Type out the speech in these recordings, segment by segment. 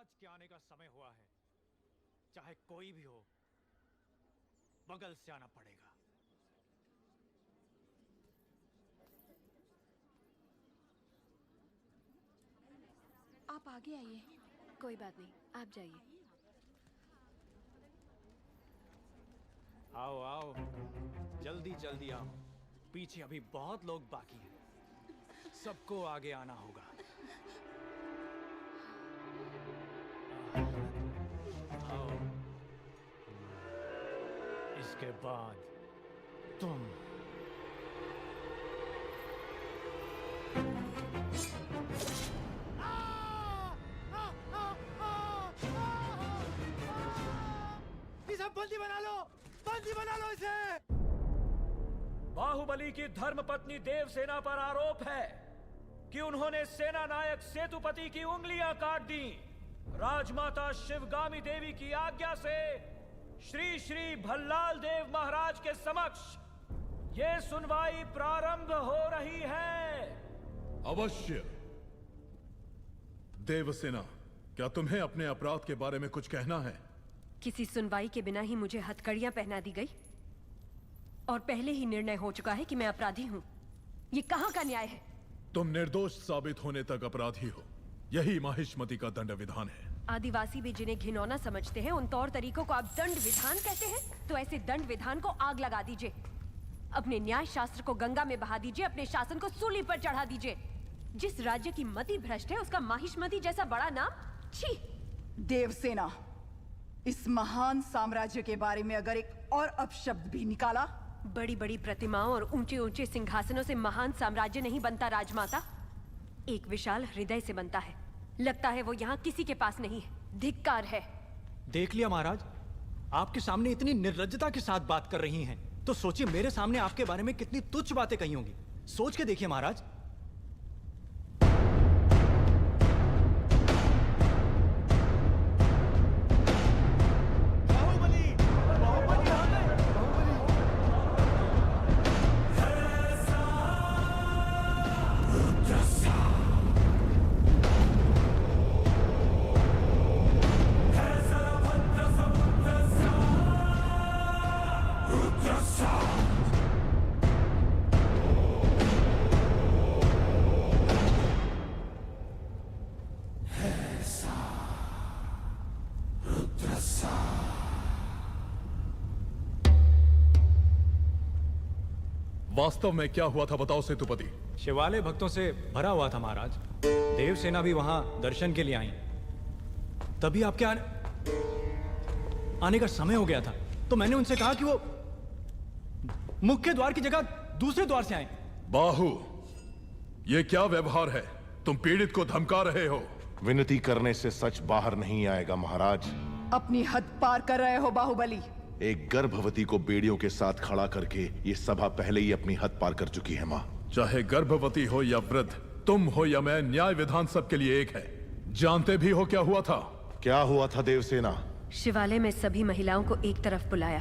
महाराज के आने का समय हुआ है। चाहे कोई भी हो, बगल से आना पड़ेगा। आप आगे आइए। कोई बात नहीं, आप जाइए। आओ आओ, जल्दी जल्दी आओ। पीछे अभी बहुत लोग बाकी हैं। सबको आगे आना होगा। आओ। इसके बाद तुम। इसे बंदी बना लो, बंदी बना लो इसे। बाहुबली की धर्मपत्नी देवसेना पर आरोप है कि उन्होंने सेना नायक सेतुपति की उंगलियां काट दी। राजमाता शिवगामी देवी की आज्ञा से श्री श्री भल्लाल देव महाराज के समक्ष ये सुनवाई प्रारंभ हो रही है। अवश्य। देवसेना, क्या तुम्हें अपने अपराध के बारे में कुछ कहना है? किसी सुनवाई के बिना ही मुझे हथकड़ियां पहना दी गई और पहले ही निर्णय हो चुका है कि मैं अपराधी हूं। ये कहां का न्याय है? तुम निर्दोष साबित होने तक अपराधी हो। यही माहिष्मति का दंड विधान है। आदिवासी भी जिन्हें घिनौना समझते हैं, उन तौर तरीकों को आप दंड विधान कहते हैं? तो ऐसे दंड विधान को आग लगा दीजिए। अपने न्याय शास्त्र को गंगा में बहा दीजिए। अपने शासन को सूली पर चढ़ा दीजिए। जिस राज्य की मति भ्रष्ट है, उसका माहिष्मति जैसा बड़ा नाम? छी! देवसेना, इस महान साम्राज्य के बारे में अगर एक और अपशब्द भी निकाला। बड़ी बड़ी प्रतिमाओं और ऊंचे ऊंचे सिंहासनों से महान साम्राज्य नहीं बनता राजमाता, एक विशाल हृदय से बनता है। लगता है वो यहाँ किसी के पास नहीं है। धिक्कार है। देख लिया महाराज, आपके सामने इतनी निर्लज्जता के साथ बात कर रही हैं, तो सोचिए मेरे सामने आपके बारे में कितनी तुच्छ बातें कही होंगी। सोच के देखिए महाराज। वास्तव में क्या हुआ था बताओ सेतुपति। शिवालय भक्तों से भरा हुआ था महाराज। देवसेना भी वहां दर्शन के लिए आई। तभी आपके आने का समय हो गया था, तो मैंने उनसे कहा कि वो मुख्य द्वार की जगह दूसरे द्वार से आए। बाहु, ये क्या व्यवहार है? तुम पीड़ित को धमका रहे हो। विनती करने से सच बाहर नहीं आएगा महाराज। अपनी हद पार कर रहे हो बाहुबली। एक गर्भवती को बेड़ियों के साथ खड़ा करके ये सभा पहले ही अपनी हद पार कर चुकी है माँ। चाहे गर्भवती हो या वृद्ध, तुम हो या मैं, न्याय विधान सबके लिए एक है। जानते भी हो क्या हुआ था? क्या हुआ था देवसेना? शिवालय में सभी महिलाओं को एक तरफ बुलाया।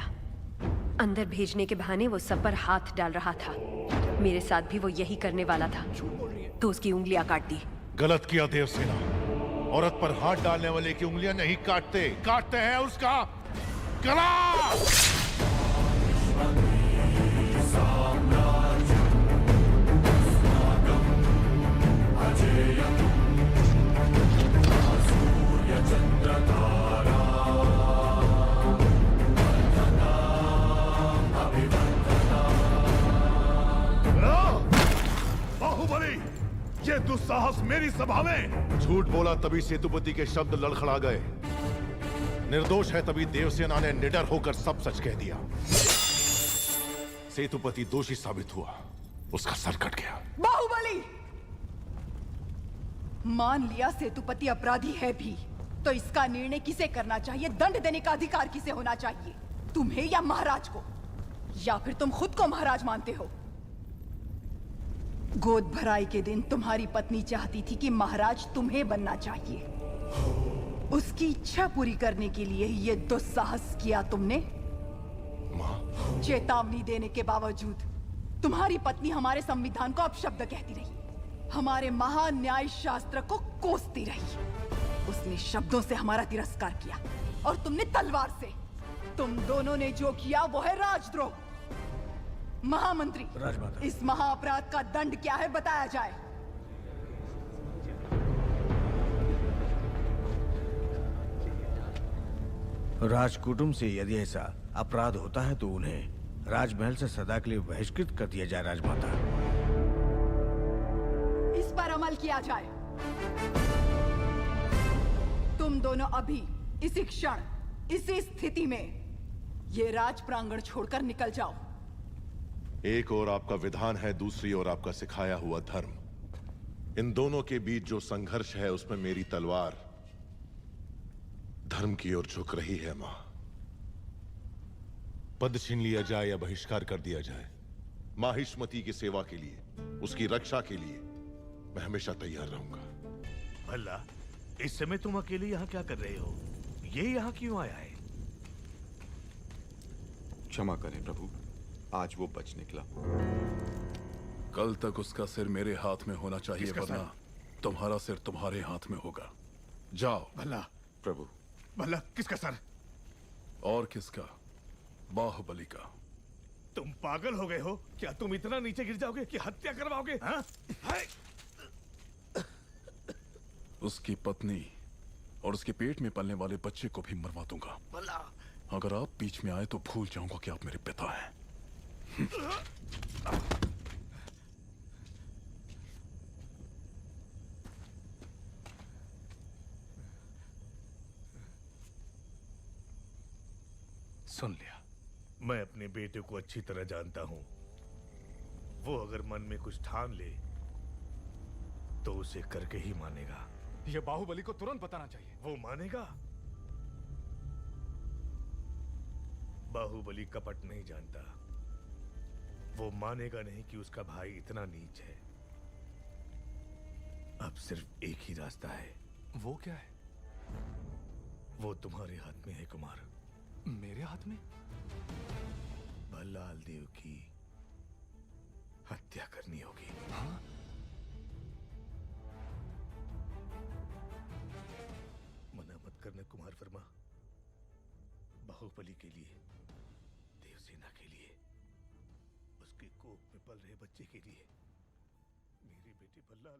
अंदर भेजने के बहाने वो सब पर हाथ डाल रहा था। मेरे साथ भी वो यही करने वाला था, तो उसकी उंगलियां काट दी। गलत किया देवसेना। औरत पर हाथ डालने वाले की उंगलियां नहीं काटते, काटते हैं उसका गला। बाहुबली, ये दुस्साहस मेरी सभा में। झूठ बोला तभी सेतुपति के शब्द लड़खड़ा गए। निर्दोष है तभी देवसेना ने निडर होकर सब सच कह दिया। सेतुपति दोषी साबित हुआ, उसका सर कट गया। बाहुबली, मान लिया सेतुपति अपराधी है भी, तो इसका निर्णय किसे करना चाहिए? दंड देने का अधिकार किसे होना चाहिए? तुम्हें या महाराज को? या फिर तुम खुद को महाराज मानते हो? गोद भराई के दिन तुम्हारी पत्नी चाहती थी कि महाराज तुम्हें बनना चाहिए। उसकी इच्छा पूरी करने के लिए ये दुस्साहस किया तुमने। चेतावनी देने के बावजूद तुम्हारी पत्नी हमारे संविधान को अपशब्द कहती रही, हमारे महान न्याय शास्त्र को कोसती रही। उसने शब्दों से हमारा तिरस्कार किया और तुमने तलवार से। तुम दोनों ने जो किया वो है राजद्रोह। महामंत्री, राजमाता। इस महाअपराध का दंड क्या है बताया जाए। राजकुटुंब से यदि ऐसा अपराध होता है तो उन्हें राजमहल से सदा के लिए बहिष्कृत कर दिया जाए। राजमाता, इस पर अमल किया जाए। तुम दोनों अभी इसी क्षण इसी स्थिति में ये राज प्रांगण छोड़कर निकल जाओ। एक ओर आपका विधान है, दूसरी ओर आपका सिखाया हुआ धर्म। इन दोनों के बीच जो संघर्ष है उसमें मेरी तलवार धर्म की ओर झुक रही है। मां, पद छीन लिया जाए या बहिष्कार कर दिया जाए, माहिष्मती की सेवा के लिए, उसकी रक्षा के लिए मैं हमेशा तैयार रहूंगा। भला इस समय तुम अकेले यहाँ क्या कर रहे हो? ये यहाँ क्यों आया है? क्षमा करें प्रभु, आज वो बच निकला। कल तक उसका सिर मेरे हाथ में होना चाहिए, किसका वरना तुम्हारा सिर तुम्हारे हाथ में होगा। जाओ। भला प्रभु, भला किसका सर? और किसका? बाहुबली का। तुम पागल हो गए हो क्या? तुम इतना नीचे गिर जाओगे कि हत्या करवाओगे? हाँ? हाय! उसकी पत्नी और उसके पेट में पलने वाले बच्चे को भी मरवा दूंगा। भला अगर आप बीच में आए तो भूल जाऊंगा कि आप मेरे पिता हैं। सुन लिया। मैं अपने बेटे को अच्छी तरह जानता हूं। वो अगर मन में कुछ ठान ले तो उसे करके ही मानेगा। ये बाहुबली को तुरंत बताना चाहिए। वो मानेगा? बाहुबली कपट नहीं जानता। वो मानेगा नहीं कि उसका भाई इतना नीच है। अब सिर्फ एक ही रास्ता है। वो क्या है? वो तुम्हारे हाथ में है कुमार। मेरे हाथ में? भल्लाल देव की हत्या करनी होगी। हाँ? मना मत करना कुमार वर्मा। बाहुबली के लिए, देवसेना के लिए, उसके कोख में पल रहे बच्चे के लिए, मेरी बेटी भल्लाल